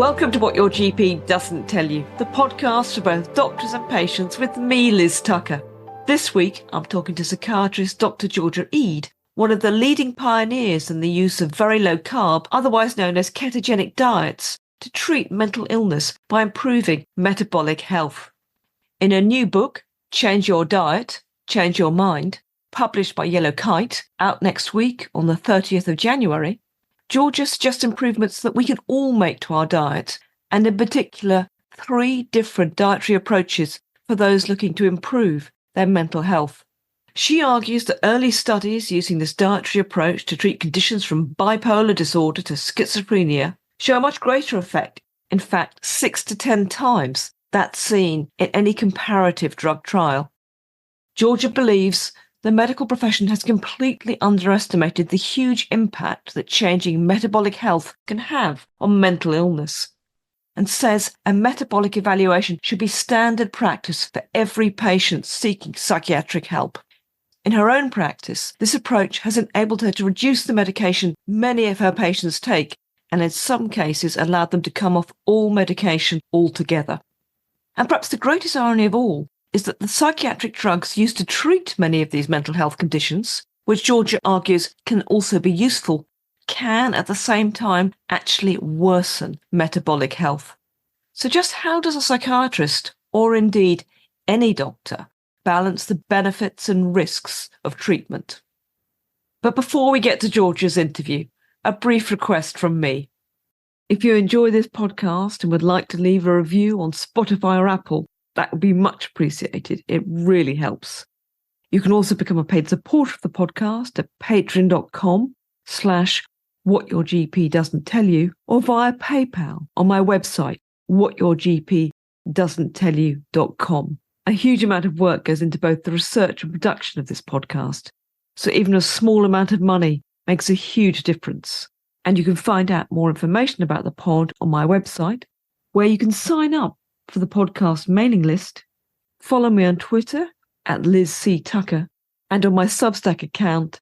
Welcome to What Your GP Doesn't Tell You, the podcast for both doctors and patients with me, Liz Tucker. This week, I'm talking to psychiatrist Dr Georgia Ede, one of the leading pioneers in the use of very low-carb, otherwise known as ketogenic diets, to treat mental illness by improving metabolic health. In her new book, Change Your Diet, Change Your Mind, published by Yellow Kite, out next week on the 30th of January, Georgia suggests improvements that we can all make to our diet, and in particular, 3 different dietary approaches for those looking to improve their mental health. She argues that early studies using this dietary approach to treat conditions from bipolar disorder to schizophrenia show a much greater effect, in fact 6 to 10 times that seen in any comparative drug trial. Georgia believes the medical profession has completely underestimated the huge impact that changing metabolic health can have on mental illness, and says a metabolic evaluation should be standard practice for every patient seeking psychiatric help. In her own practice, this approach has enabled her to reduce the medication many of her patients take, and in some cases allowed them to come off all medication altogether. And perhaps the greatest irony of all is that the psychiatric drugs used to treat many of these mental health conditions, which Georgia argues can also be useful, can at the same time actually worsen metabolic health. So just how does a psychiatrist, or indeed any doctor, balance the benefits and risks of treatment? But before we get to Georgia's interview, a brief request from me. If you enjoy this podcast and would like to leave a review on Spotify or Apple, that would be much appreciated. It really helps. You can also become a paid supporter of the podcast at patreon.com/whatyourgpdoesn'ttellyu or via PayPal on my website, whatyourgpdoesn'ttellyu.com. A huge amount of work goes into both the research and production of this podcast, so even a small amount of money makes a huge difference. And you can find out more information about the pod on my website, where you can sign up for the podcast mailing list, follow me on Twitter at Liz C. Tucker, and on my Substack account,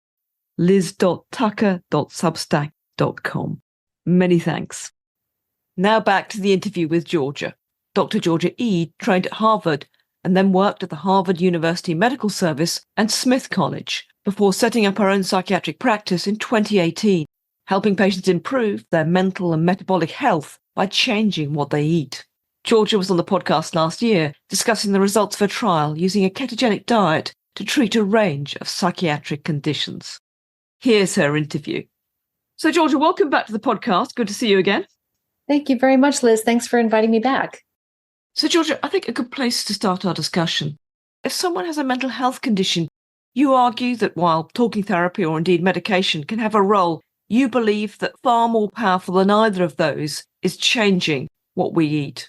liz.tucker.substack.com. Many thanks. Now back to the interview with Georgia. Dr. Georgia Ede trained at Harvard and then worked at the Harvard University Medical Service and Smith College before setting up her own psychiatric practice in 2018, helping patients improve their mental and metabolic health by changing what they eat. Georgia was on the podcast last year discussing the results of a trial using a ketogenic diet to treat a range of psychiatric conditions. Here's her interview. So Georgia, welcome back to the podcast. Good to see you again. Thank you very much, Liz. Thanks for inviting me back. So Georgia, I think a good place to start our discussion. If someone has a mental health condition, you argue that while talking therapy or indeed medication can have a role, you believe that far more powerful than either of those is changing what we eat.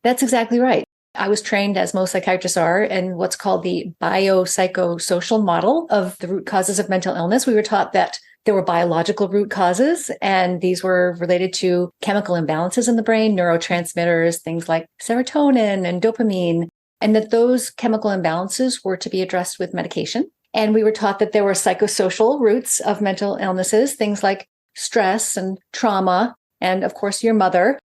That's exactly right. I was trained, as most psychiatrists are, in what's called the biopsychosocial model of the root causes of mental illness. We were taught that there were biological root causes, and these were related to chemical imbalances in the brain, neurotransmitters, things like serotonin and dopamine, and that those chemical imbalances were to be addressed with medication. And we were taught that there were psychosocial roots of mental illnesses, things like stress and trauma, and of course, your mother.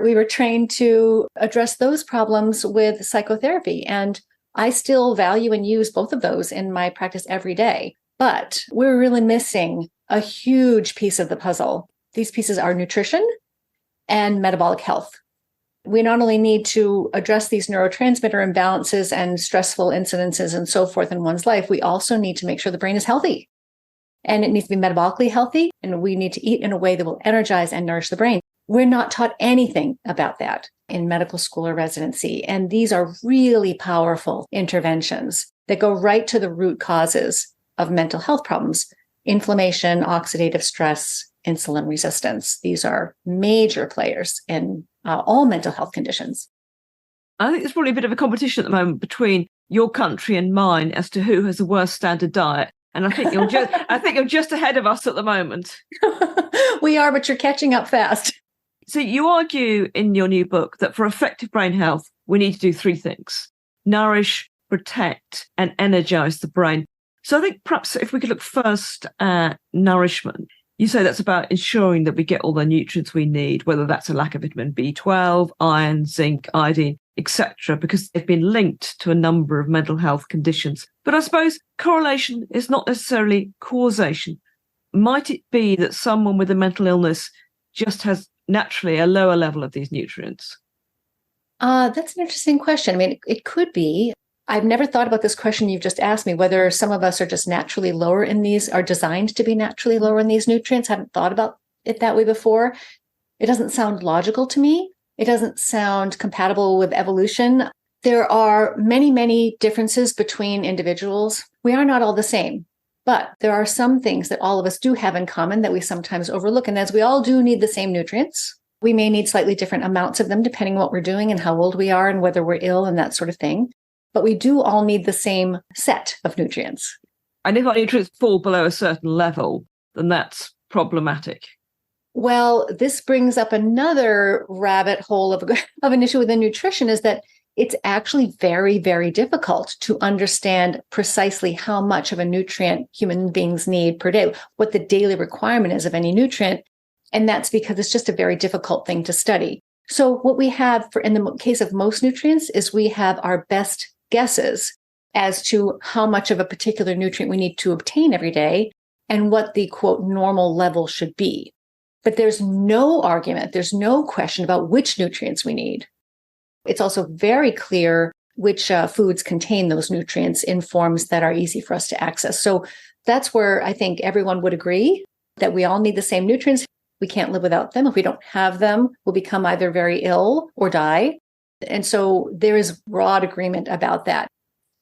We were trained to address those problems with psychotherapy. And I still value and use both of those in my practice every day. But we're really missing a huge piece of the puzzle. These pieces are nutrition and metabolic health. We not only need to address these neurotransmitter imbalances and stressful incidences and so forth in one's life, we also need to make sure the brain is healthy. And it needs to be metabolically healthy, and we need to eat in a way that will energize and nourish the brain. We're not taught anything about that in medical school or residency. And these are really powerful interventions that go right to the root causes of mental health problems: inflammation, oxidative stress, insulin resistance. These are major players in all mental health conditions. I think there's probably a bit of a competition at the moment between your country and mine as to who has the worst standard diet. And I think you're just ahead of us at the moment. We are, but you're catching up fast. So you argue in your new book that for effective brain health, we need to do 3 things: nourish, protect, and energize the brain. So I think perhaps if we could look first at nourishment, You say that's about ensuring that we get all the nutrients we need, whether that's a lack of vitamin B12, iron, zinc, iodine, etc., because they've been linked to a number of mental health conditions. But I suppose correlation is not necessarily causation. Might it be that someone with a mental illness just has naturally a lower level of these nutrients? That's an interesting question. I mean, it could be. I've never thought about this question you've just asked me, whether some of us are just naturally lower in these, are designed to be naturally lower in these nutrients. I haven't thought about it that way before. It doesn't sound logical to me. It doesn't sound compatible with evolution. There are many, many differences between individuals. We are not all the same, but there are some things that all of us do have in common that we sometimes overlook. And as we all do need the same nutrients, we may need slightly different amounts of them depending on what we're doing and how old we are and whether we're ill and that sort of thing. But we do all need the same set of nutrients. And if our nutrients fall below a certain level, then that's problematic. Well, this brings up another rabbit hole of an issue within nutrition, is that it's actually very, very difficult to understand precisely how much of a nutrient human beings need per day, what the daily requirement is of any nutrient. And that's because it's just a very difficult thing to study. So what we have in the case of most nutrients is we have our best guesses as to how much of a particular nutrient we need to obtain every day and what the quote normal level should be. But there's no argument, there's no question about which nutrients we need. It's also very clear which foods contain those nutrients in forms that are easy for us to access. So that's where I think everyone would agree that we all need the same nutrients. We can't live without them. If we don't have them, we'll become either very ill or die. And so there is broad agreement about that.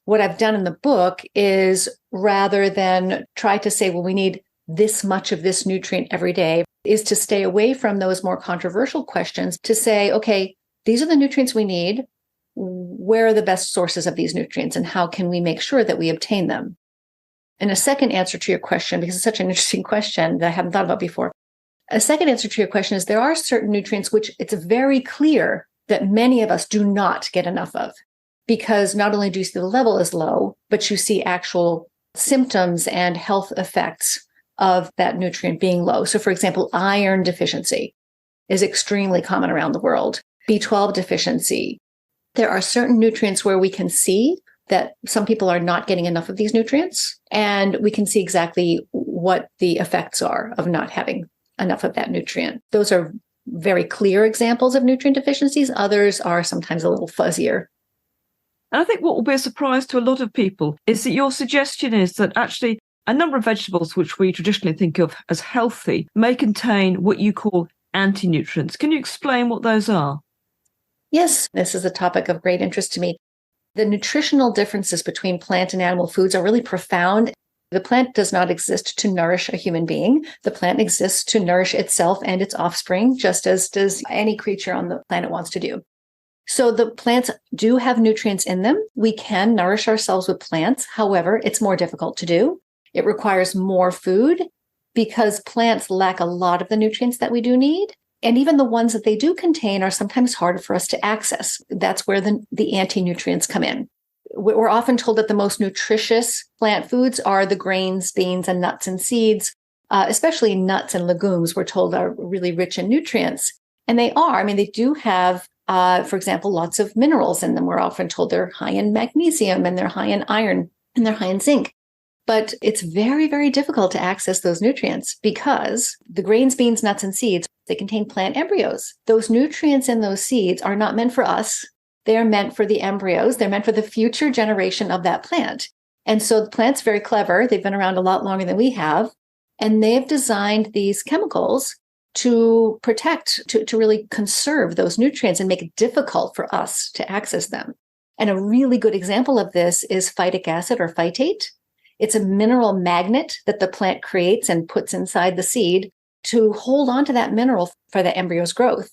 What I've done in the book is, rather than try to say, well, we need this much of this nutrient every day, is to stay away from those more controversial questions, to say, okay, these are the nutrients we need. Where are the best sources of these nutrients and how can we make sure that we obtain them? And a second answer to your question, because it's such an interesting question that I haven't thought about before. A second answer to your question is there are certain nutrients which it's very clear that many of us do not get enough of, because not only do you see the level is low, but you see actual symptoms and health effects of that nutrient being low. So for example, iron deficiency is extremely common around the world. B12 deficiency. There are certain nutrients where we can see that some people are not getting enough of these nutrients, and we can see exactly what the effects are of not having enough of that nutrient. Those are very clear examples of nutrient deficiencies. Others are sometimes a little fuzzier. And I think what will be a surprise to a lot of people is that your suggestion is that actually a number of vegetables which we traditionally think of as healthy may contain what you call anti-nutrients. Can you explain what those are? Yes, this is a topic of great interest to me. The nutritional differences between plant and animal foods are really profound. The plant does not exist to nourish a human being. The plant exists to nourish itself and its offspring, just as does any creature on the planet wants to do. So the plants do have nutrients in them. We can nourish ourselves with plants. However, it's more difficult to do. It requires more food because plants lack a lot of the nutrients that we do need. And even the ones that they do contain are sometimes harder for us to access. That's where the anti-nutrients come in. We're often told that the most nutritious plant foods are the grains, beans, and nuts and seeds, especially nuts and legumes, we're told are really rich in nutrients. And they are. I mean, they do have, for example, lots of minerals in them. We're often told they're high in magnesium and they're high in iron and they're high in zinc. But it's very, very difficult to access those nutrients because the grains, beans, nuts, and seeds, they contain plant embryos. Those nutrients in those seeds are not meant for us. They're meant for the embryos. They're meant for the future generation of that plant. And so the plant's very clever. They've been around a lot longer than we have. And they've designed these chemicals to protect, to really conserve those nutrients and make it difficult for us to access them. And a really good example of this is phytic acid or phytate. It's a mineral magnet that the plant creates and puts inside the seed to hold on to that mineral for the embryo's growth.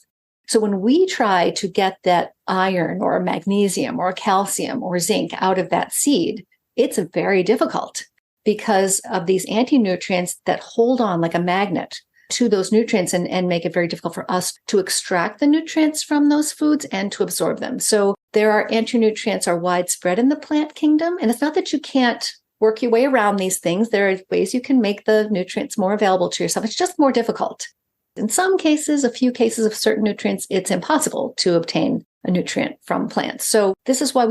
So when we try to get that iron or magnesium or calcium or zinc out of that seed, it's very difficult because of these anti-nutrients that hold on like a magnet to those nutrients and make it very difficult for us to extract the nutrients from those foods and to absorb them. So there are anti-nutrients are widespread in the plant kingdom. And it's not that you can't work your way around these things. There are ways you can make the nutrients more available to yourself. It's just more difficult. In some cases, a few cases of certain nutrients, it's impossible to obtain a nutrient from plants. So this is why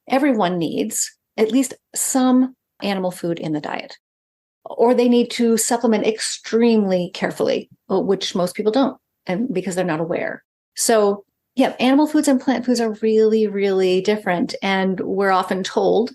everyone needs at least some animal food in the diet. Or they need to supplement extremely carefully, which most people don't, and because they're not aware. So yeah, animal foods and plant foods are really, really different. And we're often told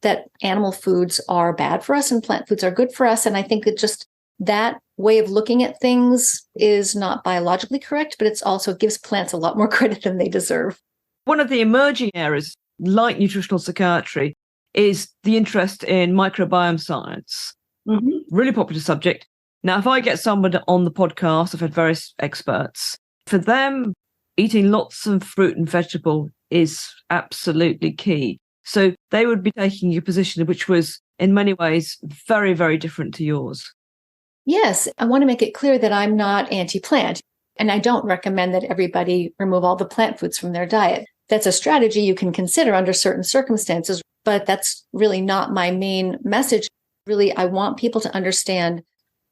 that animal foods are bad for us and plant foods are good for us. And I think that just that way of looking at things is not biologically correct, but it's also gives plants a lot more credit than they deserve. One of the emerging areas, like nutritional psychiatry, is the interest in microbiome science. Mm-hmm. Really popular subject. Now, if I get someone on the podcast, I've had various experts, for them, eating lots of fruit and vegetable is absolutely key. So they would be taking a position which was in many ways very, very different to yours. Yes, I want to make it clear that I'm not anti-plant, and I don't recommend that everybody remove all the plant foods from their diet. That's a strategy you can consider under certain circumstances, but that's really not my main message. Really, I want people to understand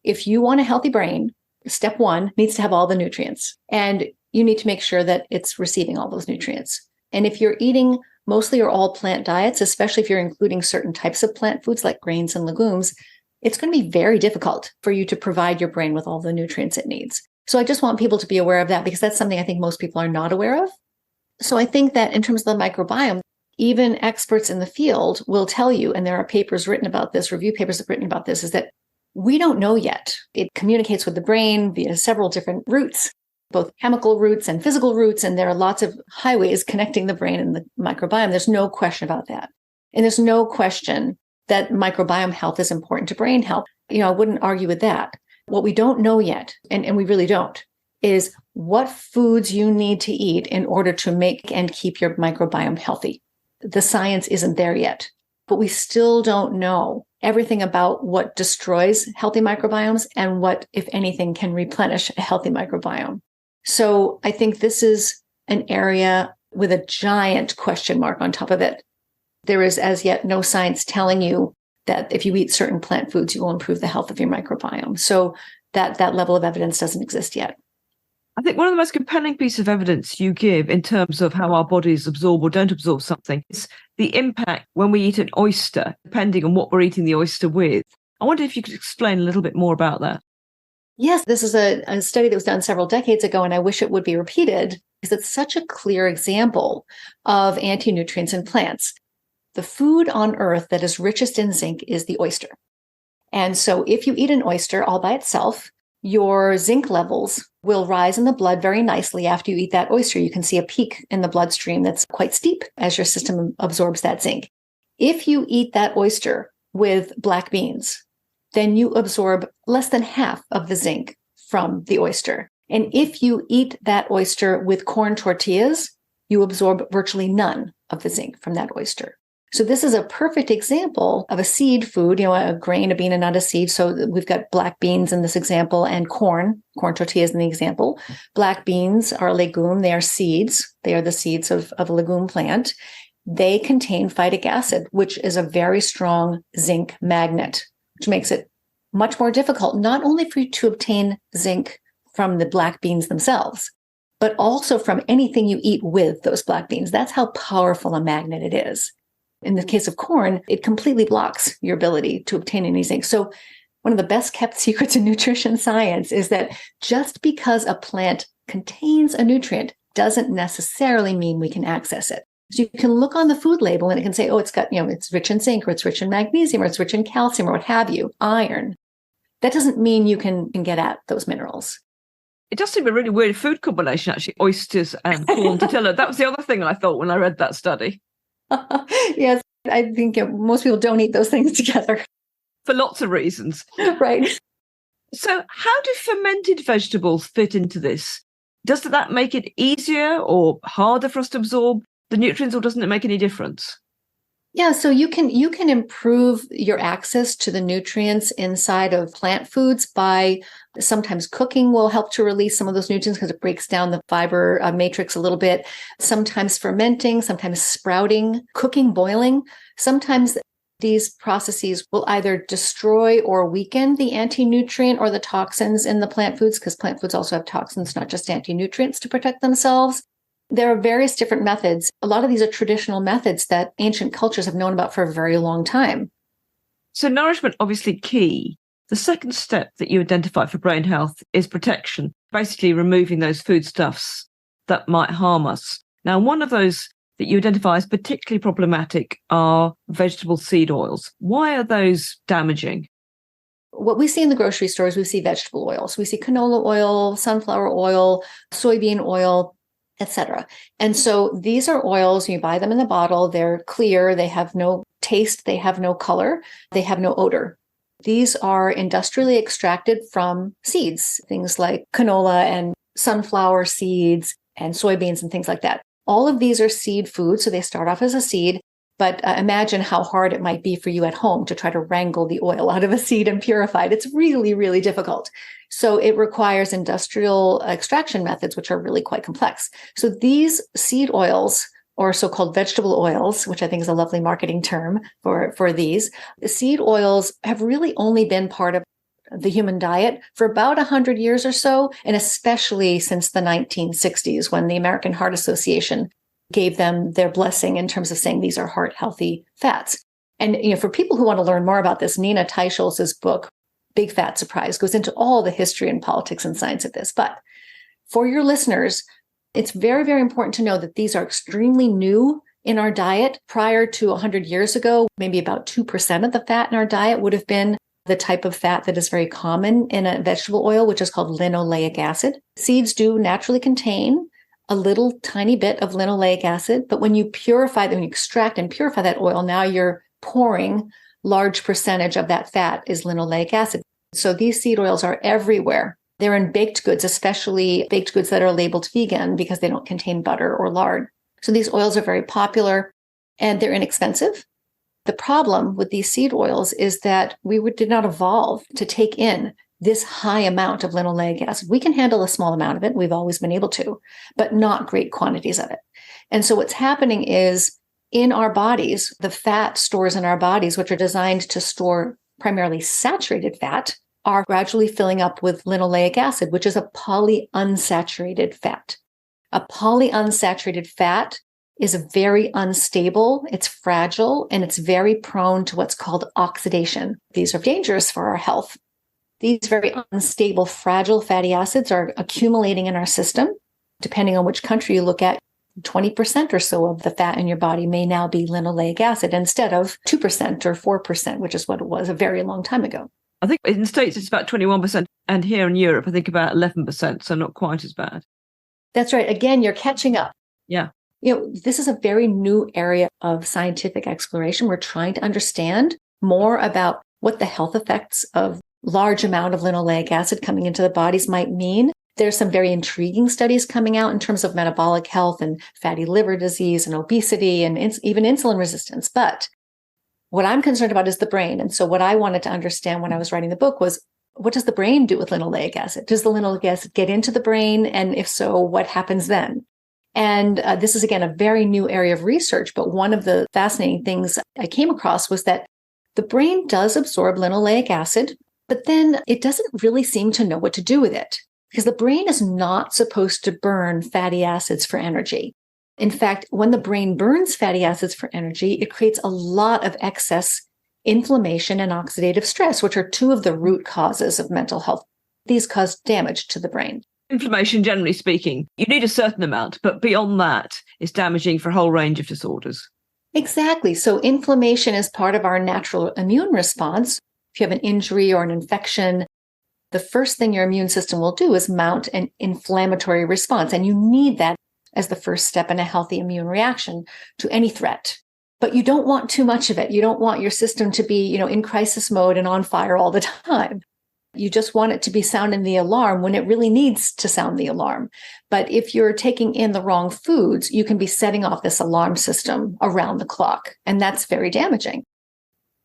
if you want a healthy brain, step one needs to have all the nutrients, and you need to make sure that it's receiving all those nutrients. And if you're eating mostly or all plant diets, especially if you're including certain types of plant foods like grains and legumes, it's going to be very difficult for you to provide your brain with all the nutrients it needs. So I just want people to be aware of that, because that's something I think most people are not aware of. So I think that in terms of the microbiome, even experts in the field will tell you, and there are papers written about this, review papers have written about this, is that we don't know yet. It communicates with the brain via several different routes, both chemical routes and physical routes, and there are lots of highways connecting the brain and the microbiome. There's no question about that. And there's no question that microbiome health is important to brain health. I wouldn't argue with that. What we don't know yet, and we really don't, is what foods you need to eat in order to make and keep your microbiome healthy. The science isn't there yet, but we still don't know everything about what destroys healthy microbiomes and what, if anything, can replenish a healthy microbiome. So I think this is an area with a giant question mark on top of it. There is as yet no science telling you that if you eat certain plant foods, you will improve the health of your microbiome. So that level of evidence doesn't exist yet. I think one of the most compelling pieces of evidence you give in terms of how our bodies absorb or don't absorb something is the impact when we eat an oyster, depending on what we're eating the oyster with. I wonder if you could explain a little bit more about that. Yes, this is a study that was done several decades ago, and I wish it would be repeated because it's such a clear example of anti-nutrients in plants. The food on earth that is richest in zinc is the oyster. And so if you eat an oyster all by itself, your zinc levels will rise in the blood very nicely after you eat that oyster. You can see a peak in the bloodstream that's quite steep as your system absorbs that zinc. If you eat that oyster with black beans, then you absorb less than half of the zinc from the oyster. And if you eat that oyster with corn tortillas, you absorb virtually none of the zinc from that oyster. So this is a perfect example of a seed food, a grain, a bean, and not a seed. So we've got black beans in this example and corn tortillas in the example. Black beans are a legume. They are seeds. They are the seeds of a legume plant. They contain phytic acid, which is a very strong zinc magnet, which makes it much more difficult, not only for you to obtain zinc from the black beans themselves, but also from anything you eat with those black beans. That's how powerful a magnet it is. In the case of corn, it completely blocks your ability to obtain any zinc. So one of the best kept secrets in nutrition science is that just because a plant contains a nutrient doesn't necessarily mean we can access it. So you can look on the food label and it can say, oh, it's got, it's rich in zinc, or it's rich in magnesium, or it's rich in calcium, or what have you, iron. That doesn't mean you can get at those minerals. It does seem a really weird food combination, actually, oysters and corn tortilla. That was the other thing I thought when I read that study. Yes, I think most people don't eat those things together. For lots of reasons. Right. So how do fermented vegetables fit into this? Does that make it easier or harder for us to absorb the nutrients, or doesn't it make any difference? Yeah, so you can improve your access to the nutrients inside of plant foods by sometimes cooking will help to release some of those nutrients because it breaks down the fiber matrix a little bit. Sometimes fermenting, sometimes sprouting, cooking, boiling. Sometimes these processes will either destroy or weaken the anti-nutrient or the toxins in the plant foods, because plant foods also have toxins, not just anti-nutrients to protect themselves. There are various different methods. A lot of these are traditional methods that ancient cultures have known about for a very long time. So nourishment, obviously key. The second step that you identify for brain health is protection, basically removing those foodstuffs that might harm us. Now, one of those that you identify as particularly problematic are vegetable seed oils. Why are those damaging? What we see in the grocery stores, we see vegetable oils. We see canola oil, sunflower oil, soybean oil, etc. And so these are oils, you buy them in the bottle, they're clear, they have no taste, they have no color, they have no odor. These are industrially extracted from seeds, things like canola and sunflower seeds and soybeans and things like that. All of these are seed food, so they start off as a seed, but imagine how hard it might be for you at home to try to wrangle the oil out of a seed and purify it. It's really, really difficult. So it requires industrial extraction methods, which are really quite complex. So these seed oils, or so-called vegetable oils, which I think is a lovely marketing term for these, the seed oils have really only been part of the human diet for about 100 years or so, and especially since the 1960s, when the American Heart Association gave them their blessing in terms of saying these are heart healthy fats. And for people who want to learn more about this, Nina Teicholz's book, Big Fat Surprise, goes into all the history and politics and science of this. But for your listeners, it's very, very important to know that these are extremely new in our diet. Prior to 100 years ago, maybe about 2% of the fat in our diet would have been the type of fat that is very common in a vegetable oil, which is called linoleic acid. Seeds do naturally contain a little tiny bit of linoleic acid, but when you purify them, when you extract and purify that oil, now you're pouring large percentage of that fat is linoleic acid. So these seed oils are everywhere. They're in baked goods, especially baked goods that are labeled vegan because they don't contain butter or lard. So these oils are very popular and they're inexpensive. The problem with these seed oils is that we did not evolve to take in this high amount of linoleic acid. We can handle a small amount of it. We've always been able to, but not great quantities of it. And so what's happening is in our bodies, the fat stores in our bodies, which are designed to store primarily saturated fat, are gradually filling up with linoleic acid, which is a polyunsaturated fat. A polyunsaturated fat is very unstable, it's fragile, and it's very prone to what's called oxidation. These are dangerous for our health. These very unstable, fragile fatty acids are accumulating in our system. Depending on which country you look at, 20% or so of the fat in your body may now be linoleic acid instead of 2% or 4%, which is what it was a very long time ago. I think in the States it's about 21%, and here in Europe I think about 11%, so not quite as bad. That's right. Again, you're catching up. Yeah. This is a very new area of scientific exploration. We're trying to understand more about what the health effects of large amount of linoleic acid coming into the bodies might mean. There's some very intriguing studies coming out in terms of metabolic health and fatty liver disease and obesity and even insulin resistance. But what I'm concerned about is the brain. And so what I wanted to understand when I was writing the book was, what does the brain do with linoleic acid? Does the linoleic acid get into the brain? And if so, what happens then? And this is, again, a very new area of research. But one of the fascinating things I came across was that the brain does absorb linoleic acid, but then it doesn't really seem to know what to do with it, because the brain is not supposed to burn fatty acids for energy. In fact, when the brain burns fatty acids for energy, it creates a lot of excess inflammation and oxidative stress, which are two of the root causes of mental health. These cause damage to the brain. Inflammation, generally speaking, you need a certain amount, but beyond that, it's damaging for a whole range of disorders. Exactly. So inflammation is part of our natural immune response. If you have an injury or an infection, the first thing your immune system will do is mount an inflammatory response. And you need that as the first step in a healthy immune reaction to any threat. But you don't want too much of it. You don't want your system to be, in crisis mode and on fire all the time. You just want it to be sounding the alarm when it really needs to sound the alarm. But if you're taking in the wrong foods, you can be setting off this alarm system around the clock. And that's very damaging.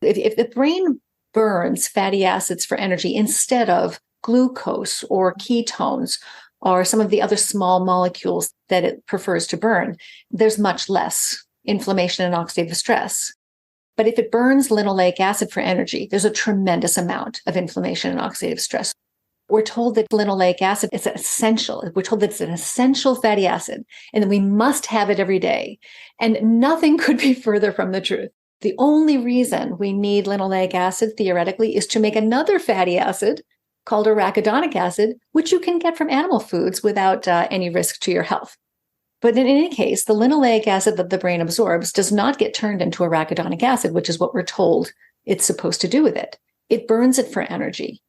If the brain burns fatty acids for energy instead of glucose or ketones or some of the other small molecules that it prefers to burn, there's much less inflammation and oxidative stress. But if it burns linoleic acid for energy, there's a tremendous amount of inflammation and oxidative stress. We're told that linoleic acid is essential. We're told that it's an essential fatty acid and that we must have it every day. And nothing could be further from the truth. The only reason we need linoleic acid, theoretically, is to make another fatty acid called arachidonic acid, which you can get from animal foods without any risk to your health. But in any case, the linoleic acid that the brain absorbs does not get turned into arachidonic acid, which is what we're told it's supposed to do with it. It burns it for energy.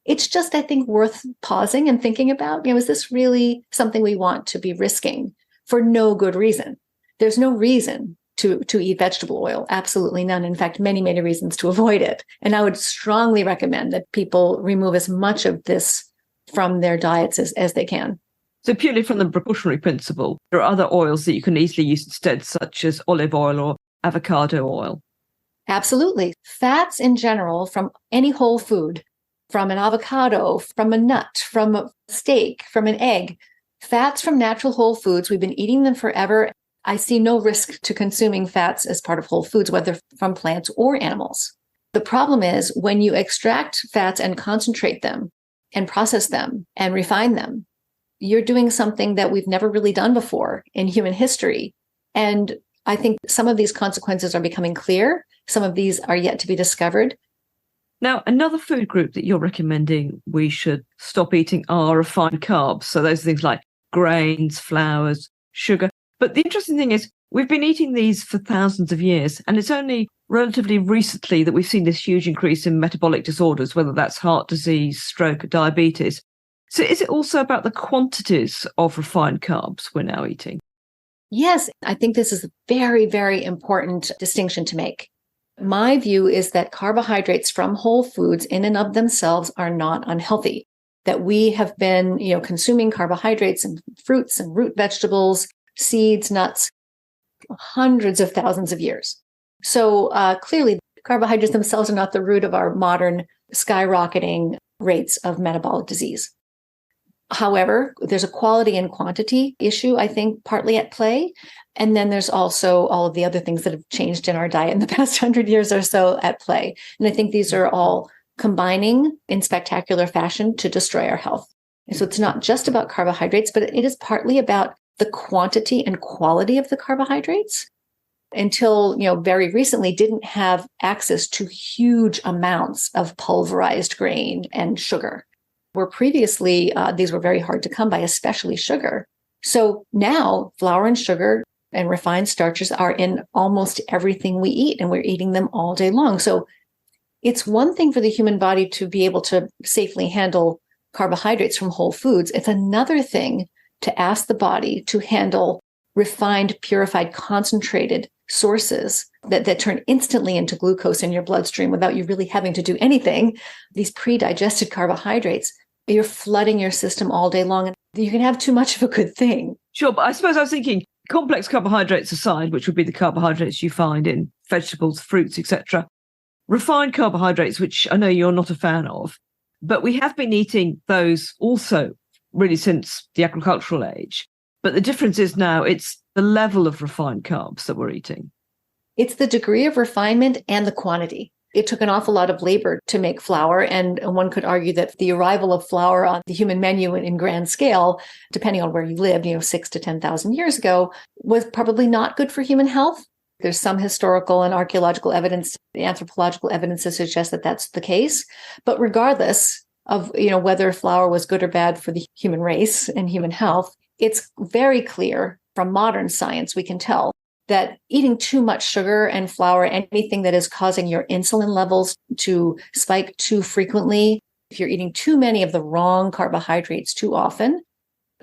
It's just, I think, worth pausing and thinking about, is this really something we want to be risking for no good reason? There's no reason to eat vegetable oil. Absolutely none. In fact, many, many reasons to avoid it. And I would strongly recommend that people remove as much of this from their diets as they can. So purely from the precautionary principle, there are other oils that you can easily use instead, such as olive oil or avocado oil. Absolutely. Fats in general from any whole food, from an avocado, from a nut, from a steak, from an egg, fats from natural whole foods, we've been eating them forever. I see no risk to consuming fats as part of whole foods, whether from plants or animals. The problem is when you extract fats and concentrate them and process them and refine them, you're doing something that we've never really done before in human history. And I think some of these consequences are becoming clear. Some of these are yet to be discovered. Now, another food group that you're recommending we should stop eating are refined carbs. So those things like grains, flours, sugar. But the interesting thing is we've been eating these for thousands of years, and it's only relatively recently that we've seen this huge increase in metabolic disorders, whether that's heart disease, stroke, or diabetes. So is it also about the quantities of refined carbs we're now eating? Yes, I think this is a very, very important distinction to make. My view is that carbohydrates from whole foods in and of themselves are not unhealthy, that we have been, consuming carbohydrates and fruits and root vegetables, seeds, nuts, hundreds of thousands of years. So clearly, carbohydrates themselves are not the root of our modern skyrocketing rates of metabolic disease. However, there's a quality and quantity issue, I think, partly at play. And then there's also all of the other things that have changed in our diet in the past 100 years or so at play. And I think these are all combining in spectacular fashion to destroy our health. And so it's not just about carbohydrates, but it is partly about the quantity and quality of the carbohydrates. Until, very recently didn't have access to huge amounts of pulverized grain and sugar. Where previously, these were very hard to come by, especially sugar. So now flour and sugar and refined starches are in almost everything we eat, and we're eating them all day long. So it's one thing for the human body to be able to safely handle carbohydrates from whole foods. It's another thing to ask the body to handle refined, purified, concentrated sources that turn instantly into glucose in your bloodstream without you really having to do anything. These pre-digested carbohydrates, you're flooding your system all day long, and you can have too much of a good thing. Sure, but I suppose I was thinking complex carbohydrates aside, which would be the carbohydrates you find in vegetables, fruits, etc. Refined carbohydrates, which I know you're not a fan of, but we have been eating those also really since the agricultural age. But the difference is now it's the level of refined carbs that we're eating. It's the degree of refinement and the quantity. It took an awful lot of labor to make flour, and one could argue that the arrival of flour on the human menu in grand scale, depending on where you lived, 6,000 to 10,000 years ago, was probably not good for human health. There's some historical and archaeological evidence, anthropological evidence to suggest that that's the case. But regardless of whether flour was good or bad for the human race and human health, it's very clear from modern science, we can tell that eating too much sugar and flour, anything that is causing your insulin levels to spike too frequently, if you're eating too many of the wrong carbohydrates too often,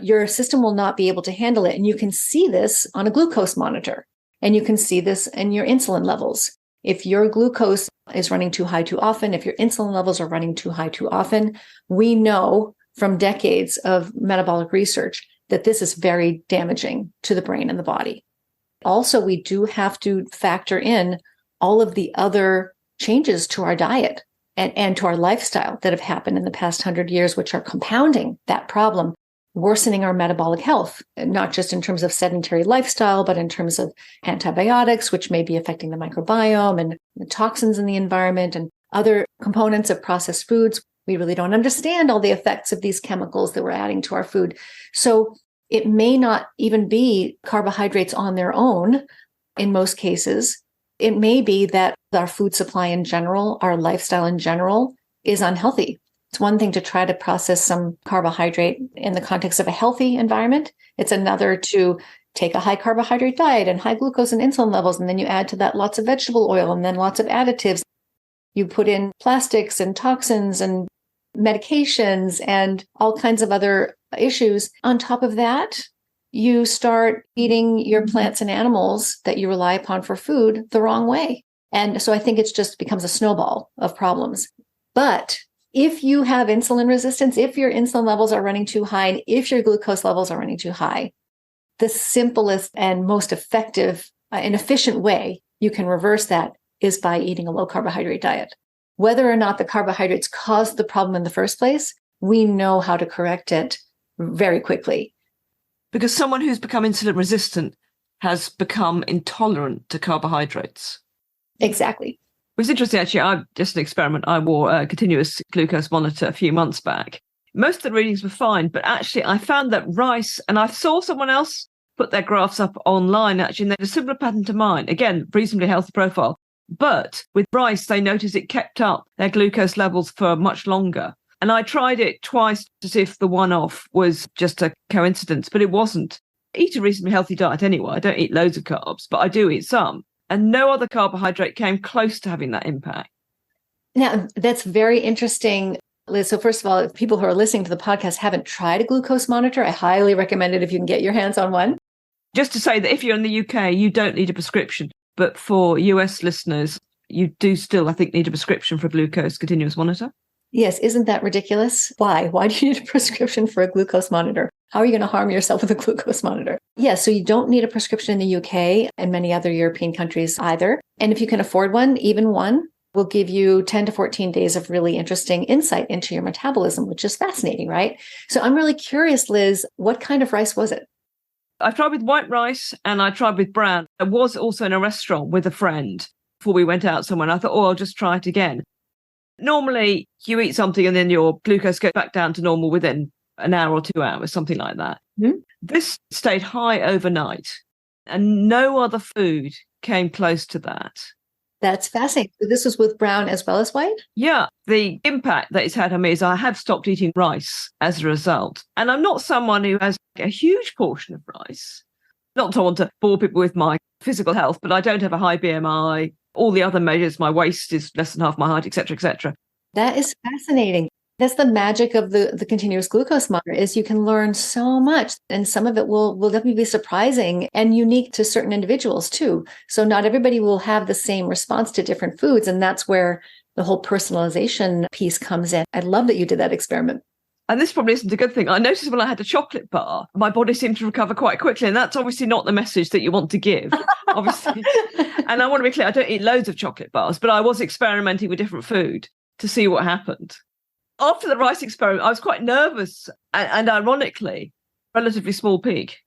your system will not be able to handle it. And you can see this on a glucose monitor, and you can see this in your insulin levels. If your glucose is running too high too often, if your insulin levels are running too high too often, we know from decades of metabolic research that this is very damaging to the brain and the body. Also, we do have to factor in all of the other changes to our diet and to our lifestyle that have happened in the past 100 years, which are compounding that problem. worsening our metabolic health, not just in terms of sedentary lifestyle, but in terms of antibiotics, which may be affecting the microbiome and the toxins in the environment and other components of processed foods. We really don't understand all the effects of these chemicals that we're adding to our food. So it may not even be carbohydrates on their own in most cases. It may be that our food supply in general, our lifestyle in general, is unhealthy. It's one thing to try to process some carbohydrate in the context of a healthy environment. It's another to take a high carbohydrate diet and high glucose and insulin levels, and then you add to that lots of vegetable oil and then lots of additives. You put in plastics and toxins and medications and all kinds of other issues. On top of that, you start eating your plants and animals that you rely upon for food the wrong way. And so I think it just becomes a snowball of problems. But if you have insulin resistance, if your insulin levels are running too high, and if your glucose levels are running too high, the simplest and most effective and efficient way you can reverse that is by eating a low carbohydrate diet. Whether or not the carbohydrates caused the problem in the first place, we know how to correct it very quickly. Because someone who's become insulin resistant has become intolerant to carbohydrates. Exactly. It was interesting, actually. Just an experiment. I wore a continuous glucose monitor a few months back. Most of the readings were fine, but actually I found that rice, and I saw someone else put their graphs up online, actually, and they had a similar pattern to mine. Again, reasonably healthy profile. But with rice, they noticed it kept up their glucose levels for much longer. And I tried it twice to see if the one-off was just a coincidence, but it wasn't. I eat a reasonably healthy diet anyway. I don't eat loads of carbs, but I do eat some. And no other carbohydrate came close to having that impact. Now, that's very interesting, Liz. So first of all, if people who are listening to the podcast haven't tried a glucose monitor, I highly recommend it if you can get your hands on one. Just to say that if you're in the UK, you don't need a prescription. But for US listeners, you do still, I think, need a prescription for a glucose continuous monitor. Yes. Isn't that ridiculous? Why? Why do you need a prescription for a glucose monitor? How are you going to harm yourself with a glucose monitor? Yeah. So you don't need a prescription in the UK and many other European countries either. And if you can afford one, even one will give you 10 to 14 days of really interesting insight into your metabolism, which is fascinating, right? So I'm really curious, Liz, what kind of rice was it? I tried with white rice and I tried with brown. I was also in a restaurant with a friend before we went out somewhere. And I thought, I'll just try it again. Normally, you eat something and then your glucose goes back down to normal within an hour or 2 hours, something like that. Mm-hmm. This stayed high overnight and no other food came close to that. That's fascinating. So this was with brown as well as white? Yeah. The impact that it's had on me is I have stopped eating rice as a result. And I'm not someone who has a huge portion of rice. Not to want to bore people with my physical health, but I don't have a high BMI. All the other measures, my waist is less than half my height, et cetera, et cetera. That is fascinating. That's the magic of the continuous glucose monitor is you can learn so much. And some of it will definitely be surprising and unique to certain individuals too. So not everybody will have the same response to different foods. And that's where the whole personalization piece comes in. I love that you did that experiment. And this probably isn't a good thing. I noticed when I had a chocolate bar, my body seemed to recover quite quickly. And that's obviously not the message that you want to give, obviously. And I want to be clear, I don't eat loads of chocolate bars, but I was experimenting with different food to see what happened. After the rice experiment, I was quite nervous and ironically, relatively small peak.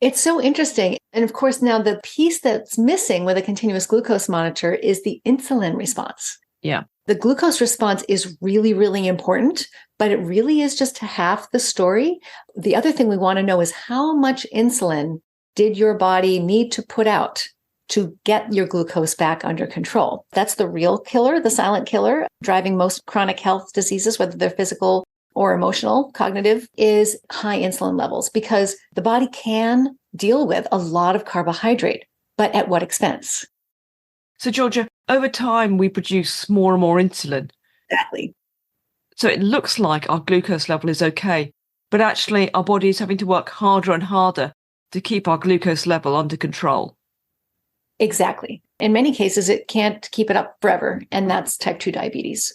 It's so interesting. And of course, now the piece that's missing with a continuous glucose monitor is the insulin response. Yeah. The glucose response is really, really important, but it really is just half the story. The other thing we want to know is how much insulin did your body need to put out to get your glucose back under control? That's the real killer, the silent killer, driving most chronic health diseases, whether they're physical or emotional, cognitive, is high insulin levels because the body can deal with a lot of carbohydrate, but at what expense? So, Georgia, over time, we produce more and more insulin. Exactly. So it looks like our glucose level is okay, but actually our body is having to work harder and harder to keep our glucose level under control. Exactly. In many cases, it can't keep it up forever, and that's type 2 diabetes.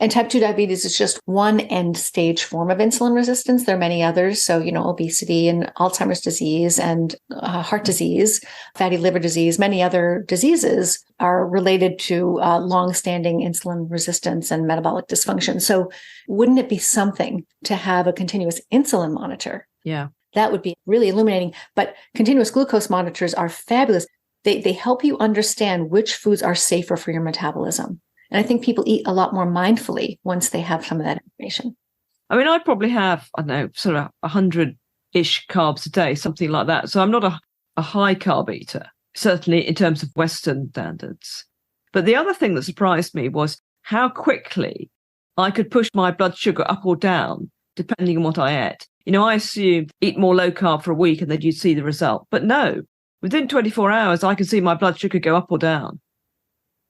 And type 2 diabetes is just one end stage form of insulin resistance. There are many others. So, obesity and Alzheimer's disease and heart disease, fatty liver disease, many other diseases are related to longstanding insulin resistance and metabolic dysfunction. So wouldn't it be something to have a continuous insulin monitor? Yeah. That would be really illuminating. But continuous glucose monitors are fabulous. They help you understand which foods are safer for your metabolism. And I think people eat a lot more mindfully once they have some of that information. I mean, I probably have, I don't know, sort of 100-ish carbs a day, something like that. So I'm not a high carb eater, certainly in terms of Western standards. But the other thing that surprised me was how quickly I could push my blood sugar up or down, depending on what I ate. I assumed eat more low carb for a week and then you'd see the result. But no, within 24 hours, I could see my blood sugar go up or down.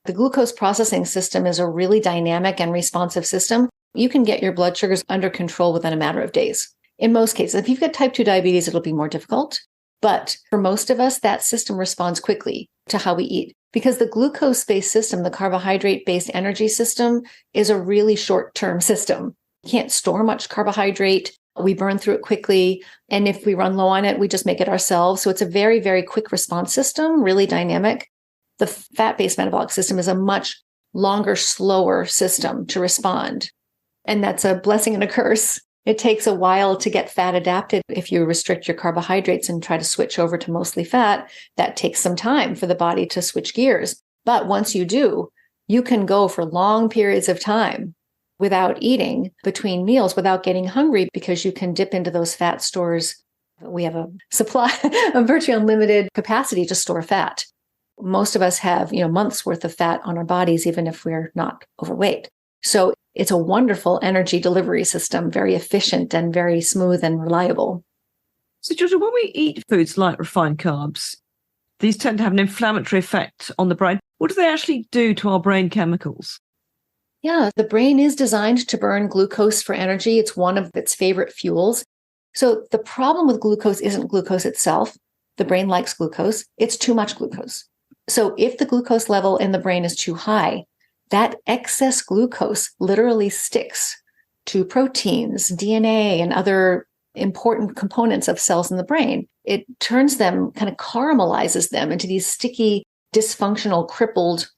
The glucose processing system is a really dynamic and responsive system. You can get your blood sugars under control within a matter of days. In most cases, if you've got type 2 diabetes, it'll be more difficult. But for most of us, that system responds quickly to how we eat because the glucose-based system, the carbohydrate-based energy system, is a really short-term system. You can't store much carbohydrate. We burn through it quickly. And if we run low on it, we just make it ourselves. So it's a very, very quick response system, really dynamic. The fat-based metabolic system is a much longer, slower system to respond. And that's a blessing and a curse. It takes a while to get fat adapted. If you restrict your carbohydrates and try to switch over to mostly fat, that takes some time for the body to switch gears. But once you do, you can go for long periods of time without eating between meals, without getting hungry, because you can dip into those fat stores. We have a supply, a virtually unlimited capacity to store fat. Most of us have, months worth of fat on our bodies, even if we're not overweight. So it's a wonderful energy delivery system, very efficient and very smooth and reliable. So, Georgia, when we eat foods like refined carbs, these tend to have an inflammatory effect on the brain. What do they actually do to our brain chemicals? Yeah, the brain is designed to burn glucose for energy. It's one of its favorite fuels. So the problem with glucose isn't glucose itself. The brain likes glucose. It's too much glucose. So if the glucose level in the brain is too high, that excess glucose literally sticks to proteins, DNA, and other important components of cells in the brain. It turns them, kind of caramelizes them into these sticky, dysfunctional, crippled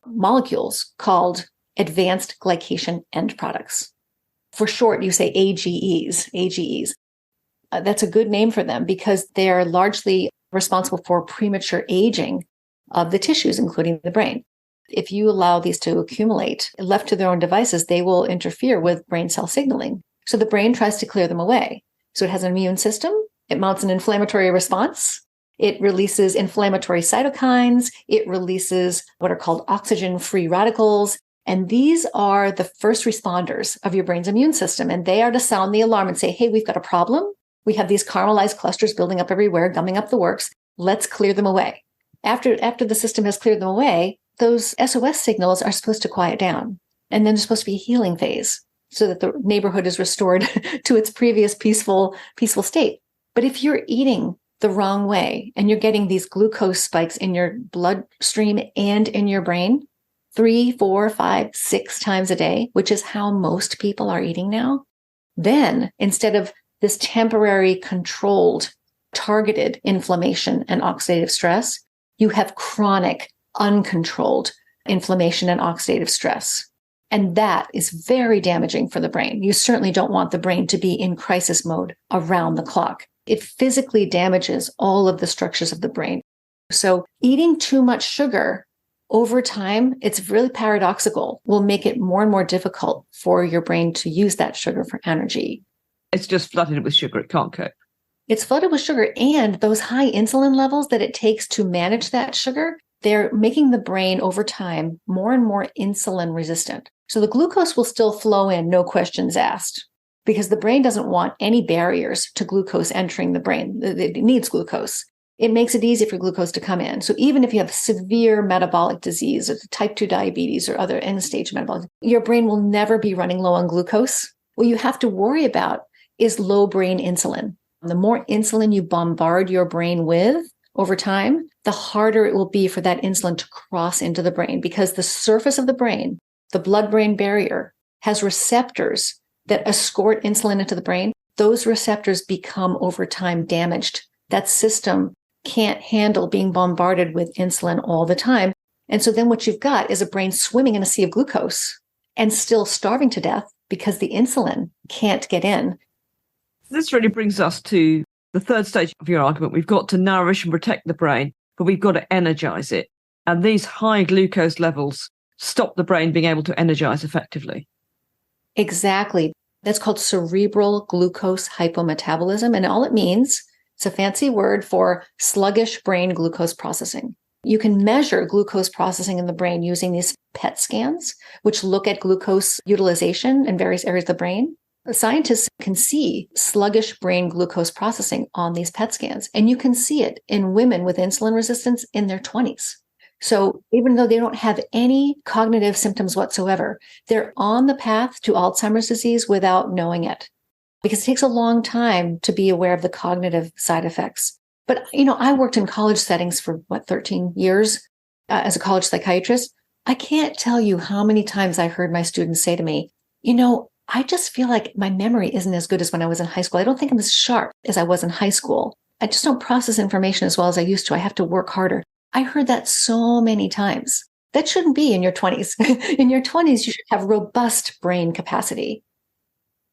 molecules called advanced glycation end products. For short, you say AGEs. That's a good name for them because they're largely responsible for premature aging of the tissues, including the brain. If you allow these to accumulate, left to their own devices, they will interfere with brain cell signaling. So the brain tries to clear them away. So it has an immune system. It mounts an inflammatory response. It releases inflammatory cytokines. It releases what are called oxygen-free radicals. And these are the first responders of your brain's immune system. And they are to sound the alarm and say, hey, we've got a problem. We have these caramelized clusters building up everywhere, gumming up the works. Let's clear them away. After the system has cleared them away, those SOS signals are supposed to quiet down. And then there's supposed to be a healing phase so that the neighborhood is restored to its previous peaceful state. But if you're eating the wrong way and you're getting these glucose spikes in your bloodstream and in your brain 3, 4, 5, 6 times a day, which is how most people are eating now, then instead of this temporary, controlled, targeted inflammation and oxidative stress, you have chronic, uncontrolled inflammation and oxidative stress. And that is very damaging for the brain. You certainly don't want the brain to be in crisis mode around the clock. It physically damages all of the structures of the brain. So eating too much sugar over time, it's really paradoxical, will make it more and more difficult for your brain to use that sugar for energy. It's just flooded with sugar. It can't cope. It's flooded with sugar, and those high insulin levels that it takes to manage that sugar, they're making the brain over time more and more insulin resistant. So the glucose will still flow in, no questions asked, because the brain doesn't want any barriers to glucose entering the brain. It needs glucose. It makes it easy for glucose to come in. So even if you have severe metabolic disease or type 2 diabetes or other end-stage metabolic, your brain will never be running low on glucose. What you have to worry about is low brain insulin. The more insulin you bombard your brain with over time, the harder it will be for that insulin to cross into the brain because the surface of the brain, the blood-brain barrier, has receptors that escort insulin into the brain. Those receptors become over time damaged. That system can't handle being bombarded with insulin all the time. And so then what you've got is a brain swimming in a sea of glucose and still starving to death because the insulin can't get in. This really brings us to the third stage of your argument. We've got to nourish and protect the brain, but we've got to energize it. And these high glucose levels stop the brain being able to energize effectively. Exactly. That's called cerebral glucose hypometabolism. And all it means, it's a fancy word for sluggish brain glucose processing. You can measure glucose processing in the brain using these PET scans, which look at glucose utilization in various areas of the brain. Scientists can see sluggish brain glucose processing on these PET scans, and you can see it in women with insulin resistance in their 20s. So even though they don't have any cognitive symptoms whatsoever, they're on the path to Alzheimer's disease without knowing it, because it takes a long time to be aware of the cognitive side effects. But, I worked in college settings for 13 years as a college psychiatrist. I can't tell you how many times I heard my students say to me, I just feel like my memory isn't as good as when I was in high school. I don't think I'm as sharp as I was in high school. I just don't process information as well as I used to. I have to work harder. I heard that so many times. That shouldn't be in your 20s. In your 20s, you should have robust brain capacity.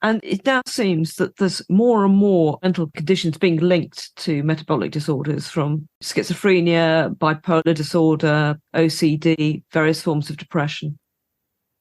And it now seems that there's more and more mental conditions being linked to metabolic disorders, from schizophrenia, bipolar disorder, OCD, various forms of depression.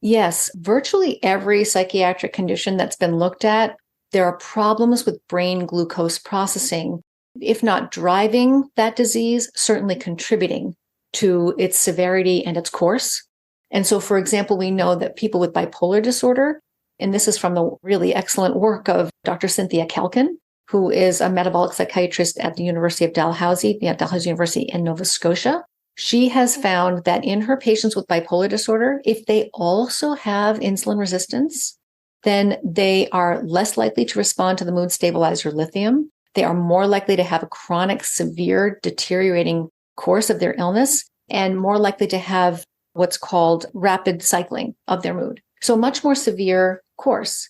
Yes, virtually every psychiatric condition that's been looked at, there are problems with brain glucose processing, if not driving that disease, certainly contributing to its severity and its course. And so, for example, we know that people with bipolar disorder, and this is from the really excellent work of Dr. Cynthia Kalkin, who is a metabolic psychiatrist at the University of Dalhousie, Dalhousie University in Nova Scotia. She has found that in her patients with bipolar disorder, if they also have insulin resistance, then they are less likely to respond to the mood stabilizer lithium. They are more likely to have a chronic, severe, deteriorating course of their illness, and more likely to have what's called rapid cycling of their mood. So a much more severe course.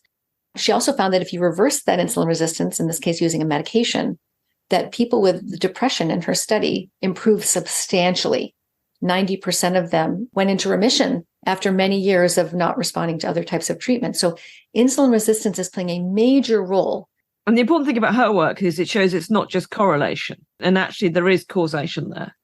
She also found that if you reverse that insulin resistance, in this case using a medication, that people with depression in her study improved substantially. 90% of them went into remission after many years of not responding to other types of treatment. So insulin resistance is playing a major role. And the important thing about her work is it shows it's not just correlation, and actually there is causation there.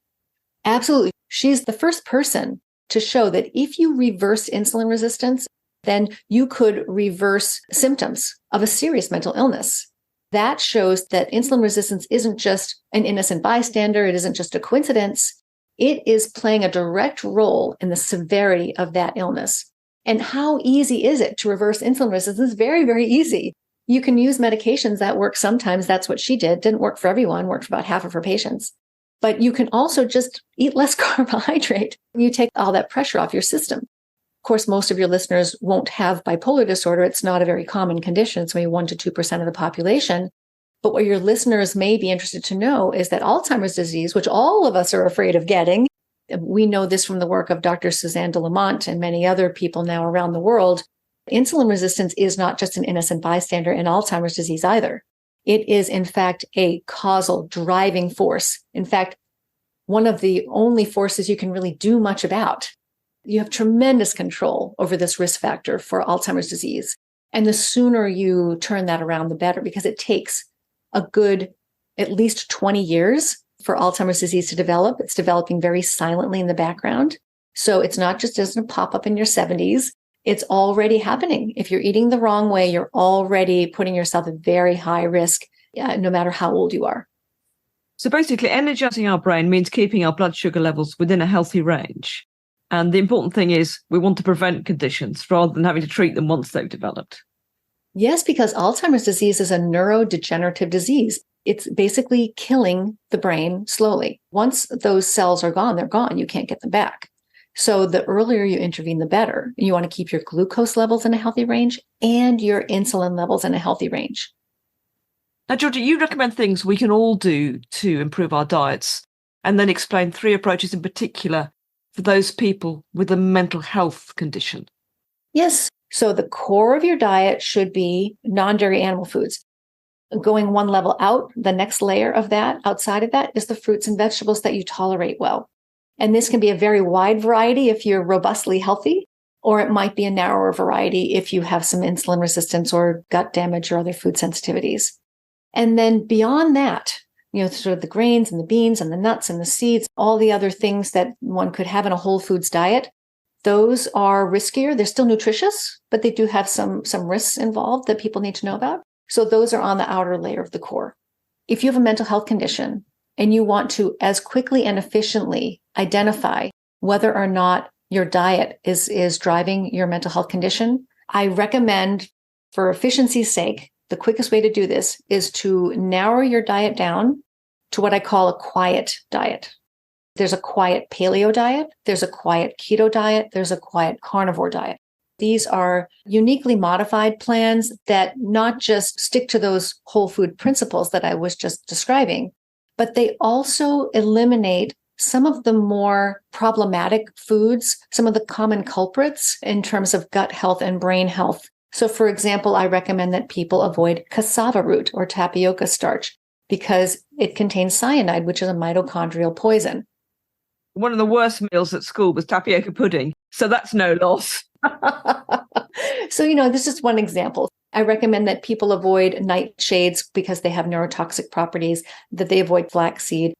Absolutely. She's the first person to show that if you reverse insulin resistance, then you could reverse symptoms of a serious mental illness. That shows that insulin resistance isn't just an innocent bystander. It isn't just a coincidence. It is playing a direct role in the severity of that illness. And how easy is it to reverse insulin resistance? Very, very easy. You can use medications that work sometimes. That's what she did. Didn't work for everyone, worked for about half of her patients. But you can also just eat less carbohydrate. You take all that pressure off your system. Of course, most of your listeners won't have bipolar disorder. It's not a very common condition. It's maybe 1% to 2% of the population. But what your listeners may be interested to know is that Alzheimer's disease, which all of us are afraid of getting, we know this from the work of Dr. Suzanne de Lamont and many other people now around the world, insulin resistance is not just an innocent bystander in Alzheimer's disease either. It is, in fact, a causal driving force. In fact, one of the only forces you can really do much about. You have tremendous control over this risk factor for Alzheimer's disease. And the sooner you turn that around, the better, because it takes a good at least 20 years for Alzheimer's disease to develop. It's developing very silently in the background. So it's not just doesn't pop up in your 70s. It's already happening. If you're eating the wrong way, you're already putting yourself at very high risk, no matter how old you are. So basically, energizing our brain means keeping our blood sugar levels within a healthy range. And the important thing is we want to prevent conditions rather than having to treat them once they've developed. Yes, because Alzheimer's disease is a neurodegenerative disease. It's basically killing the brain slowly. Once those cells are gone, they're gone. You can't get them back. So the earlier you intervene, the better. You want to keep your glucose levels in a healthy range and your insulin levels in a healthy range. Now, Georgia, you recommend things we can all do to improve our diets, and then explain 3 approaches in particular for those people with a mental health condition. Yes, So the core of your diet should be non-dairy animal foods. Going one level out, the next layer of that, outside of that, is the fruits and vegetables that you tolerate well. And this can be a very wide variety if you're robustly healthy, or it might be a narrower variety if you have some insulin resistance or gut damage or other food sensitivities. And then beyond that, sort of the grains and the beans and the nuts and the seeds, all the other things that one could have in a whole foods diet, those are riskier. They're still nutritious, but they do have some risks involved that people need to know about. So those are on the outer layer of the core. If you have a mental health condition and you want to, as quickly and efficiently, identify whether or not your diet is driving your mental health condition, I recommend, for efficiency's sake, the quickest way to do this is to narrow your diet down to what I call a quiet diet. There's a quiet paleo diet, there's a quiet keto diet, there's a quiet carnivore diet. These are uniquely modified plans that not just stick to those whole food principles that I was just describing, but they also eliminate some of the more problematic foods, some of the common culprits in terms of gut health and brain health. So, for example, I recommend that people avoid cassava root or tapioca starch because it contains cyanide, which is a mitochondrial poison. One of the worst meals at school was tapioca pudding, so that's no loss. So, this is one example. I recommend that people avoid nightshades because they have neurotoxic properties, that they avoid flaxseed,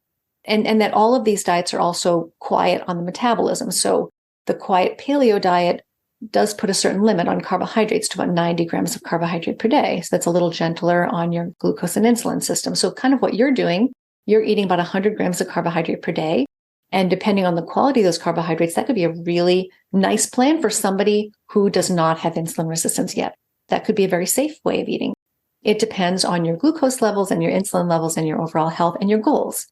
and that all of these diets are also quiet on the metabolism. So the quiet paleo diet does put a certain limit on carbohydrates to about 90 grams of carbohydrate per day. So that's a little gentler on your glucose and insulin system. So kind of what you're doing, you're eating about 100 grams of carbohydrate per day. And depending on the quality of those carbohydrates, that could be a really nice plan for somebody who does not have insulin resistance yet. That could be a very safe way of eating. It depends on your glucose levels and your insulin levels and your overall health and your goals.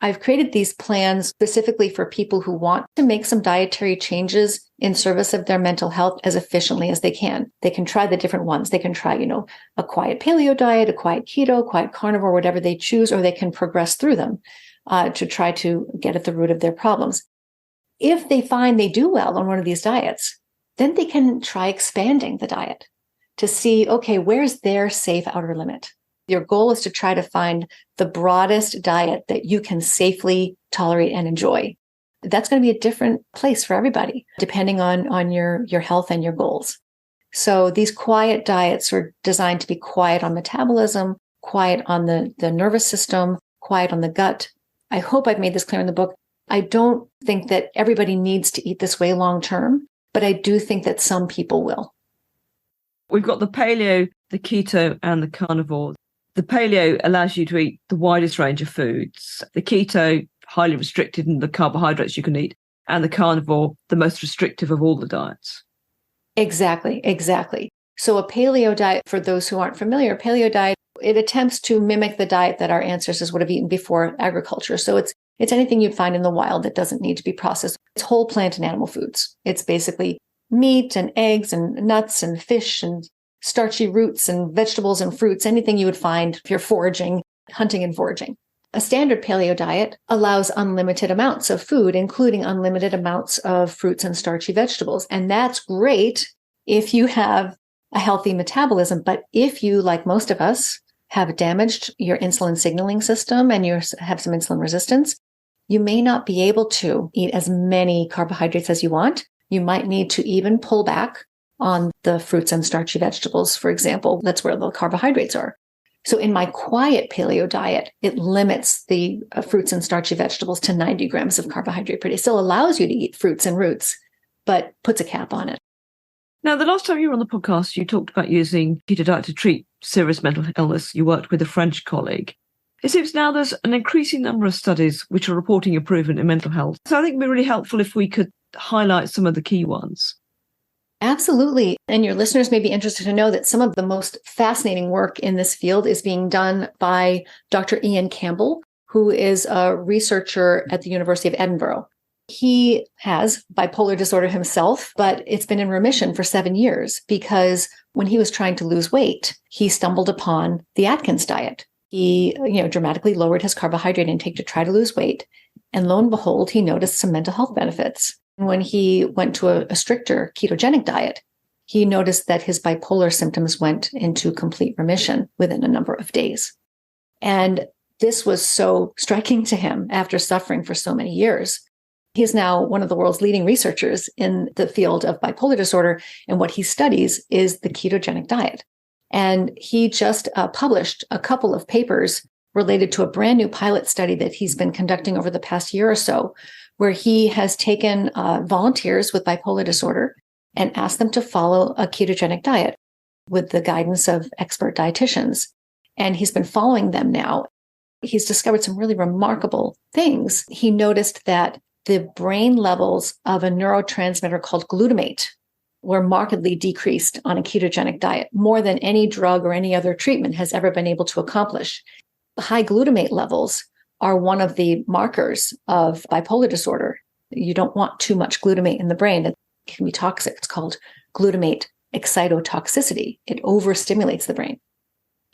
I've created these plans specifically for people who want to make some dietary changes in service of their mental health as efficiently as they can. They can try the different ones. They can try, a quiet paleo diet, a quiet keto, quiet carnivore, whatever they choose, or they can progress through them to try to get at the root of their problems. If they find they do well on one of these diets, then they can try expanding the diet to see, okay, where's their safe outer limit? Your goal is to try to find the broadest diet that you can safely tolerate and enjoy. That's going to be a different place for everybody, depending on your health and your goals. So these quiet diets are designed to be quiet on metabolism, quiet on the nervous system, quiet on the gut. I hope I've made this clear in the book. I don't think that everybody needs to eat this way long term, but I do think that some people will. We've got the paleo, the keto, and the carnivore. The paleo allows you to eat the widest range of foods. The keto, highly restricted in the carbohydrates you can eat. And the carnivore, the most restrictive of all the diets. Exactly. So a paleo diet, for those who aren't familiar, paleo diet, it attempts to mimic the diet that our ancestors would have eaten before agriculture. So it's anything you'd find in the wild that doesn't need to be processed. It's whole plant and animal foods. It's basically meat and eggs and nuts and fish and starchy roots and vegetables and fruits, anything you would find if you're foraging, hunting and foraging. A standard paleo diet allows unlimited amounts of food, including unlimited amounts of fruits and starchy vegetables. And that's great if you have a healthy metabolism. But if you, like most of us, have damaged your insulin signaling system and you have some insulin resistance, you may not be able to eat as many carbohydrates as you want. You might need to even pull back on the fruits and starchy vegetables, for example. That's where the carbohydrates are. So in my quiet paleo diet, it limits the fruits and starchy vegetables to 90 grams of carbohydrate per day. Still allows you to eat fruits and roots, but puts a cap on it. Now, the last time you were on the podcast, you talked about using keto diet to treat serious mental illness. You worked with a French colleague. It seems now there's an increasing number of studies which are reporting improvement in mental health. So I think it'd be really helpful if we could highlight some of the key ones. Absolutely. And your listeners may be interested to know that some of the most fascinating work in this field is being done by Dr. Ian Campbell, who is a researcher at the University of Edinburgh. He has bipolar disorder himself, but it's been in remission for 7 years because when he was trying to lose weight, he stumbled upon the Atkins diet. He, dramatically lowered his carbohydrate intake to try to lose weight. And lo and behold, he noticed some mental health benefits. When he went to a stricter ketogenic diet, he noticed that his bipolar symptoms went into complete remission within a number of days. And this was so striking to him after suffering for so many years. He's now one of the world's leading researchers in the field of bipolar disorder. And what he studies is the ketogenic diet. And he just published a couple of papers related to a brand new pilot study that he's been conducting over the past year or so, where he has taken volunteers with bipolar disorder and asked them to follow a ketogenic diet with the guidance of expert dietitians. And he's been following them now. He's discovered some really remarkable things. He noticed that the brain levels of a neurotransmitter called glutamate were markedly decreased on a ketogenic diet, more than any drug or any other treatment has ever been able to accomplish. High glutamate levels are one of the markers of bipolar disorder. You don't want too much glutamate in the brain. It can be toxic. It's called glutamate excitotoxicity. It overstimulates the brain.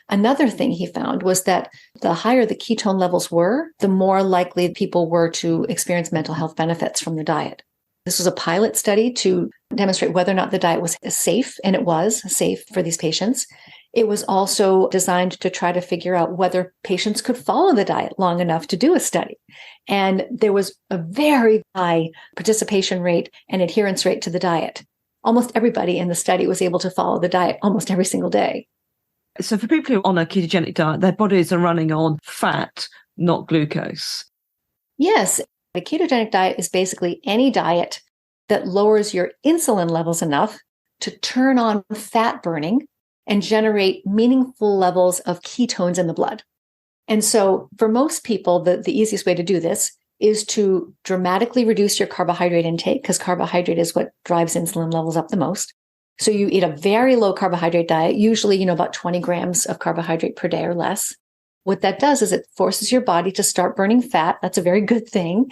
Another thing he found was that the higher the ketone levels were, the more likely people were to experience mental health benefits from the diet. This was a pilot study to demonstrate whether or not the diet was safe, and it was safe for these patients. It was also designed to try to figure out whether patients could follow the diet long enough to do a study. And there was a very high participation rate and adherence rate to the diet. Almost everybody in the study was able to follow the diet almost every single day. So for people who are on a ketogenic diet, their bodies are running on fat, not glucose. Yes, a ketogenic diet is basically any diet that lowers your insulin levels enough to turn on fat burning and generate meaningful levels of ketones in the blood. And so for most people, the easiest way to do this is to dramatically reduce your carbohydrate intake, because carbohydrate is what drives insulin levels up the most. So you eat a very low carbohydrate diet, usually, about 20 grams of carbohydrate per day or less. What that does is it forces your body to start burning fat. That's a very good thing.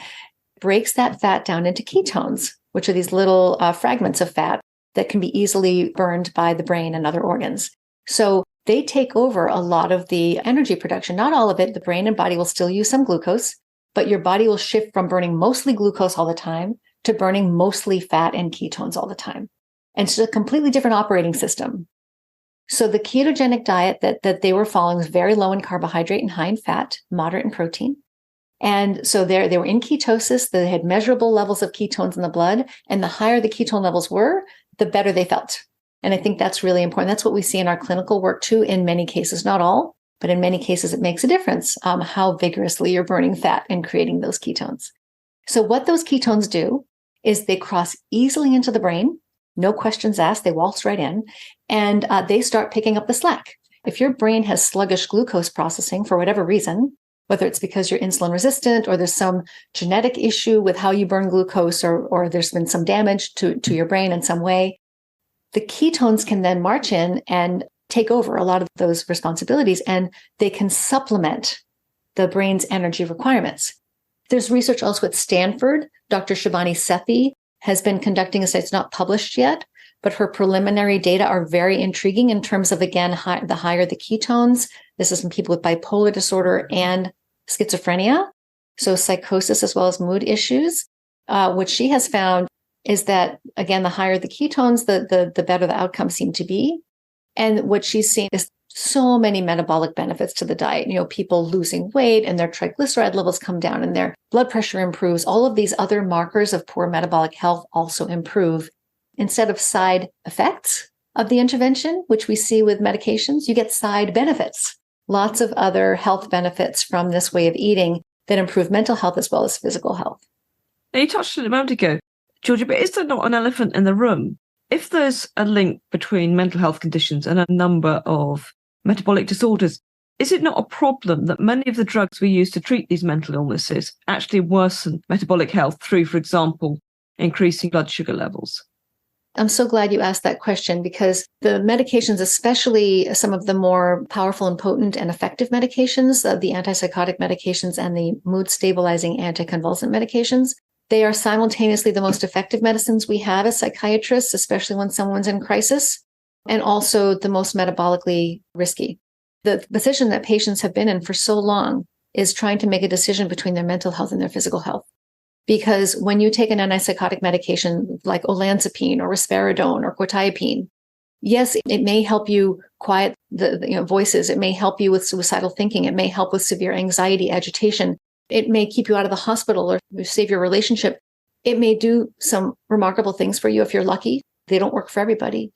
Breaks that fat down into ketones, which are these little fragments of fat that can be easily burned by the brain and other organs. So they take over a lot of the energy production, not all of it. The brain and body will still use some glucose, but your body will shift from burning mostly glucose all the time to burning mostly fat and ketones all the time. And it's a completely different operating system. So the ketogenic diet that they were following was very low in carbohydrate and high in fat, moderate in protein. And so they were in ketosis. They had measurable levels of ketones in the blood. And the higher the ketone levels were, the better they felt. And I think that's really important. That's what we see in our clinical work too, in many cases, not all, but in many cases, it makes a difference how vigorously you're burning fat and creating those ketones. So what those ketones do is they cross easily into the brain. No questions asked, they waltz right in, and they start picking up the slack. If your brain has sluggish glucose processing for whatever reason, whether it's because you're insulin resistant or there's some genetic issue with how you burn glucose or there's been some damage to your brain in some way, the ketones can then march in and take over a lot of those responsibilities, and they can supplement the brain's energy requirements. There's research also at Stanford. Dr. Shivani Sethi has been conducting a study. It's not published yet, but her preliminary data are very intriguing in terms of, again, the higher the ketones. This is in people with bipolar disorder and schizophrenia, so psychosis as well as mood issues. What she has found is that, again, the higher the ketones, the better the outcomes seem to be. And what she's seen is so many metabolic benefits to the diet. People losing weight and their triglyceride levels come down and their blood pressure improves. All of these other markers of poor metabolic health also improve. Instead of side effects of the intervention, which we see with medications, you get side benefits. Lots of other health benefits from this way of eating that improve mental health as well as physical health. Now, you touched on it a moment ago, Georgia, but is there not an elephant in the room? If there's a link between mental health conditions and a number of metabolic disorders, is it not a problem that many of the drugs we use to treat these mental illnesses actually worsen metabolic health through, for example, increasing blood sugar levels? I'm so glad you asked that question, because the medications, especially some of the more powerful and potent and effective medications, the antipsychotic medications and the mood stabilizing anticonvulsant medications, they are simultaneously the most effective medicines we have as psychiatrists, especially when someone's in crisis, and also the most metabolically risky. The position that patients have been in for so long is trying to make a decision between their mental health and their physical health. Because when you take an antipsychotic medication like olanzapine or risperidone or quetiapine, Yes, it may help you quiet the voices. It may help you with suicidal thinking. It may help with severe anxiety, agitation. It may keep you out of the hospital or save your relationship. It may do some remarkable things for you if you're lucky. They don't work for everybody.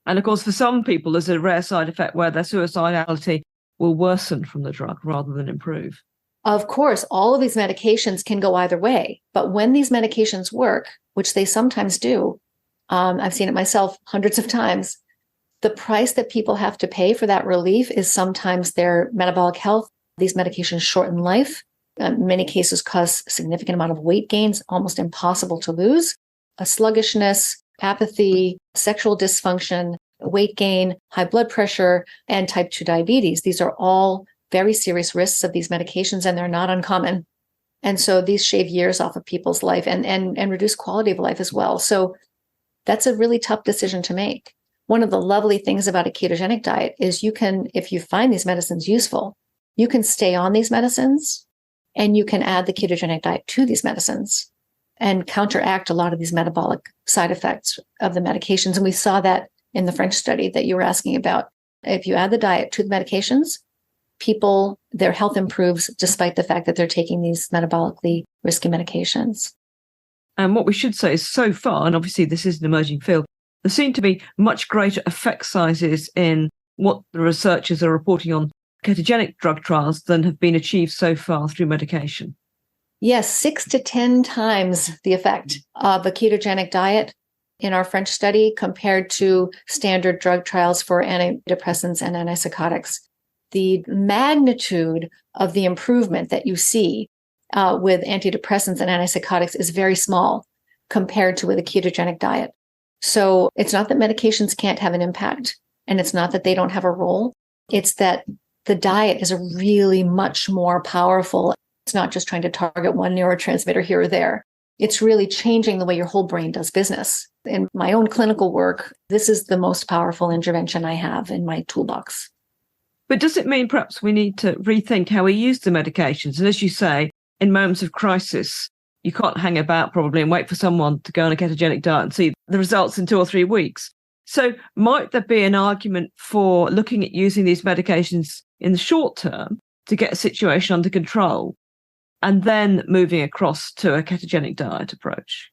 And of course, for some people, there's a rare side effect where their suicidality will worsen from the drug rather than improve. Of course, all of these medications can go either way. But when these medications work, which they sometimes do, I've seen it myself hundreds of times, the price that people have to pay for that relief is sometimes their metabolic health. These medications shorten life. In many cases, cause significant amount of weight gains, almost impossible to lose. A sluggishness, apathy, sexual dysfunction, weight gain, high blood pressure, and type 2 diabetes. These are all very serious risks of these medications, and they're not uncommon. And so these shave years off of people's life and reduce quality of life as well. So that's a really tough decision to make. One of the lovely things about a ketogenic diet is you can, if you find these medicines useful, you can stay on these medicines and you can add the ketogenic diet to these medicines and counteract a lot of these metabolic side effects of the medications. And we saw that in the French study that you were asking about. If you add the diet to the medications, people, their health improves despite the fact that they're taking these metabolically risky medications. And what we should say is so far, and obviously this is an emerging field, there seem to be much greater effect sizes in what the researchers are reporting on ketogenic drug trials than have been achieved so far through medication. Yes, 6 to 10 times the effect of a ketogenic diet in our French study compared to standard drug trials for antidepressants and antipsychotics. The magnitude of the improvement that you see with antidepressants and antipsychotics is very small compared to with a ketogenic diet. So it's not that medications can't have an impact, and it's not that they don't have a role. It's that the diet is a really much more powerful. It's not just trying to target one neurotransmitter here or there. It's really changing the way your whole brain does business. In my own clinical work, this is the most powerful intervention I have in my toolbox. But does it mean perhaps we need to rethink how we use the medications? And as you say, in moments of crisis, you can't hang about probably and wait for someone to go on a ketogenic diet and see the results in 2 or 3 weeks. So might there be an argument for looking at using these medications in the short term to get a situation under control and then moving across to a ketogenic diet approach?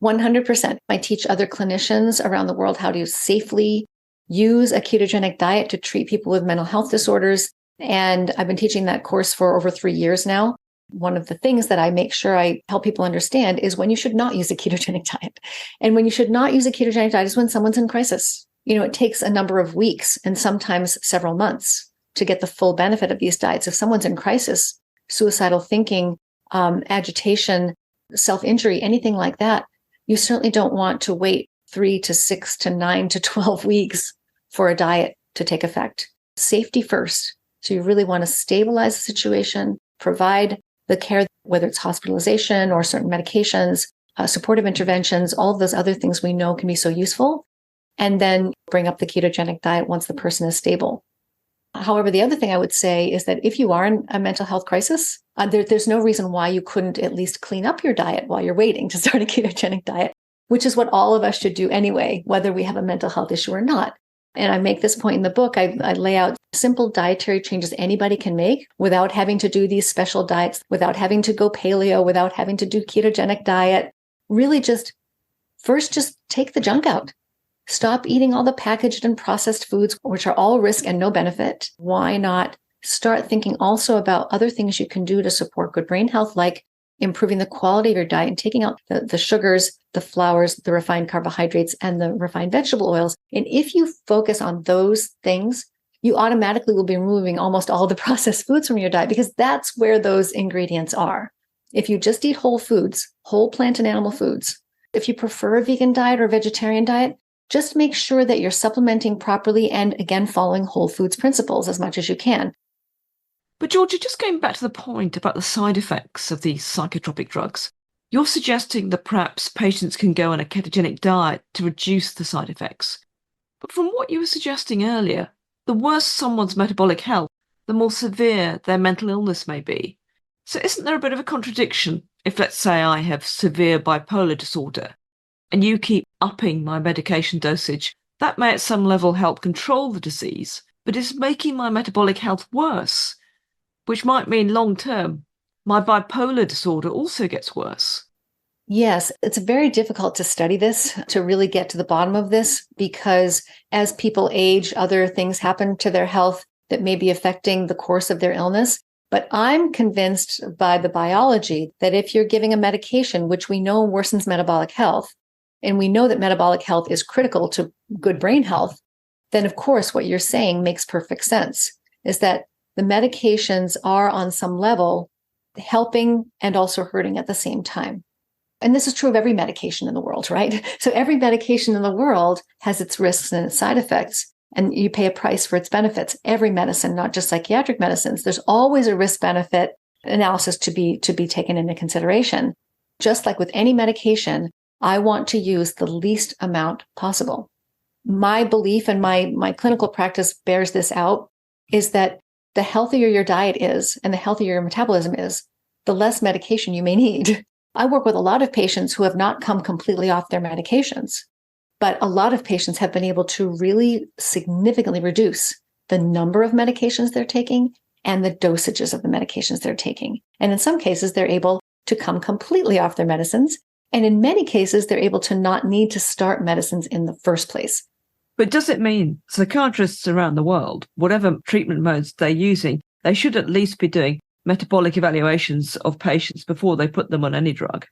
100%. I teach other clinicians around the world how to safely use a ketogenic diet to treat people with mental health disorders. And I've been teaching that course for over 3 years now. One of the things that I make sure I help people understand is when you should not use a ketogenic diet. And when you should not use a ketogenic diet is when someone's in crisis. It takes a number of weeks and sometimes several months to get the full benefit of these diets. If someone's in crisis, suicidal thinking, agitation, self-injury, anything like that, you certainly don't want to wait 3 to 6 to 9 to 12 weeks for a diet to take effect. Safety first. So you really want to stabilize the situation, provide the care, whether it's hospitalization or certain medications, supportive interventions, all of those other things we know can be so useful, and then bring up the ketogenic diet once the person is stable. However, the other thing I would say is that if you are in a mental health crisis, there's no reason why you couldn't at least clean up your diet while you're waiting to start a ketogenic diet, which is what all of us should do anyway, whether we have a mental health issue or not. And I make this point in the book. I lay out simple dietary changes anybody can make without having to do these special diets, without having to go paleo, without having to do ketogenic diet. Really just take the junk out. Stop eating all the packaged and processed foods, which are all risk and no benefit. Why not start thinking also about other things you can do to support good brain health, like improving the quality of your diet and taking out the sugars, the flours, the refined carbohydrates, and the refined vegetable oils. And if you focus on those things, you automatically will be removing almost all the processed foods from your diet because that's where those ingredients are. If you just eat whole foods, whole plant and animal foods, if you prefer a vegan diet or vegetarian diet, just make sure that you're supplementing properly and, again, following whole foods principles as much as you can. But Georgia, just going back to the point about the side effects of these psychotropic drugs, you're suggesting that perhaps patients can go on a ketogenic diet to reduce the side effects. But from what you were suggesting earlier, the worse someone's metabolic health, the more severe their mental illness may be. So isn't there a bit of a contradiction if, let's say, I have severe bipolar disorder and you keep upping my medication dosage? That may at some level help control the disease, but it's making my metabolic health worse, which might mean long term, my bipolar disorder also gets worse. Yes, it's very difficult to study this, to really get to the bottom of this, because as people age, other things happen to their health that may be affecting the course of their illness. But I'm convinced by the biology that if you're giving a medication, which we know worsens metabolic health, and we know that metabolic health is critical to good brain health, then of course what you're saying makes perfect sense, is that the medications are on some level helping and also hurting at the same time. And this is true of every medication in the world, right? So every medication in the world has its risks and its side effects, and you pay a price for its benefits. Every medicine, not just psychiatric medicines, there's always a risk-benefit analysis to be taken into consideration. Just like with any medication, I want to use the least amount possible. My belief and my clinical practice bears this out, is that the healthier your diet is and the healthier your metabolism is, the less medication you may need. I work with a lot of patients who have not come completely off their medications, but a lot of patients have been able to really significantly reduce the number of medications they're taking and the dosages of the medications they're taking. And in some cases, they're able to come completely off their medicines. And in many cases, they're able to not need to start medicines in the first place. But does it mean psychiatrists around the world, whatever treatment modes they're using, they should at least be doing metabolic evaluations of patients before they put them on any drug?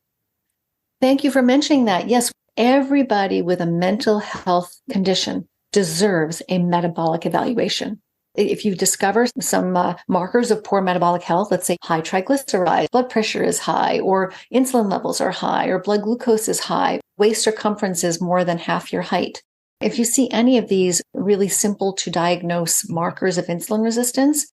Thank you for mentioning that. Yes, everybody with a mental health condition deserves a metabolic evaluation. If you discover some markers of poor metabolic health, let's say high triglycerides, blood pressure is high, or insulin levels are high, or blood glucose is high, waist circumference is more than half your height. If you see any of these really simple to diagnose markers of insulin resistance,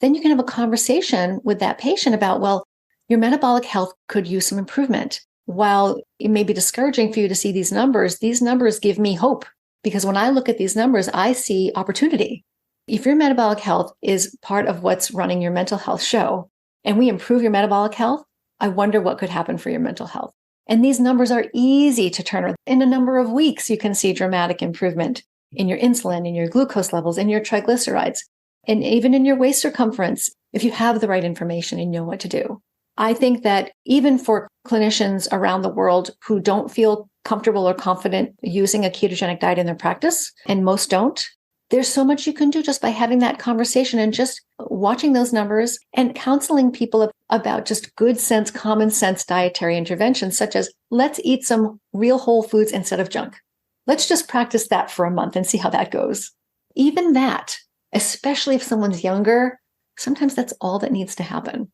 then you can have a conversation with that patient about, well, your metabolic health could use some improvement. While it may be discouraging for you to see these numbers give me hope, because when I look at these numbers, I see opportunity. If your metabolic health is part of what's running your mental health show, and we improve your metabolic health, I wonder what could happen for your mental health. And these numbers are easy to turn around. In a number of weeks, you can see dramatic improvement in your insulin, in your glucose levels, in your triglycerides, and even in your waist circumference, if you have the right information and know what to do. I think that even for clinicians around the world who don't feel comfortable or confident using a ketogenic diet in their practice, and most don't, there's so much you can do just by having that conversation and just watching those numbers and counseling people about just good sense, common sense dietary interventions, such as let's eat some real whole foods instead of junk. Let's just practice that for a month and see how that goes. Even that, especially if someone's younger, sometimes that's all that needs to happen.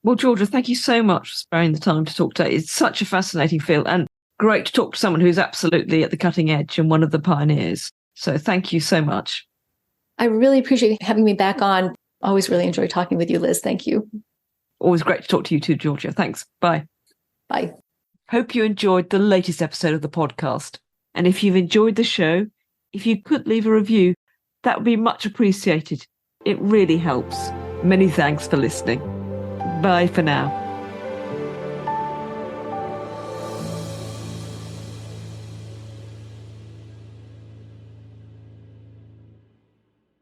Well, Georgia, thank you so much for sparing the time to talk today. It's such a fascinating field and great to talk to someone who's absolutely at the cutting edge and one of the pioneers. So thank you so much. I really appreciate having me back on. Always really enjoy talking with you, Liz. Thank you. Always great to talk to you too, Georgia. Thanks. Bye. Bye. Hope you enjoyed the latest episode of the podcast. And if you've enjoyed the show, if you could leave a review, that would be much appreciated. It really helps. Many thanks for listening. Bye for now.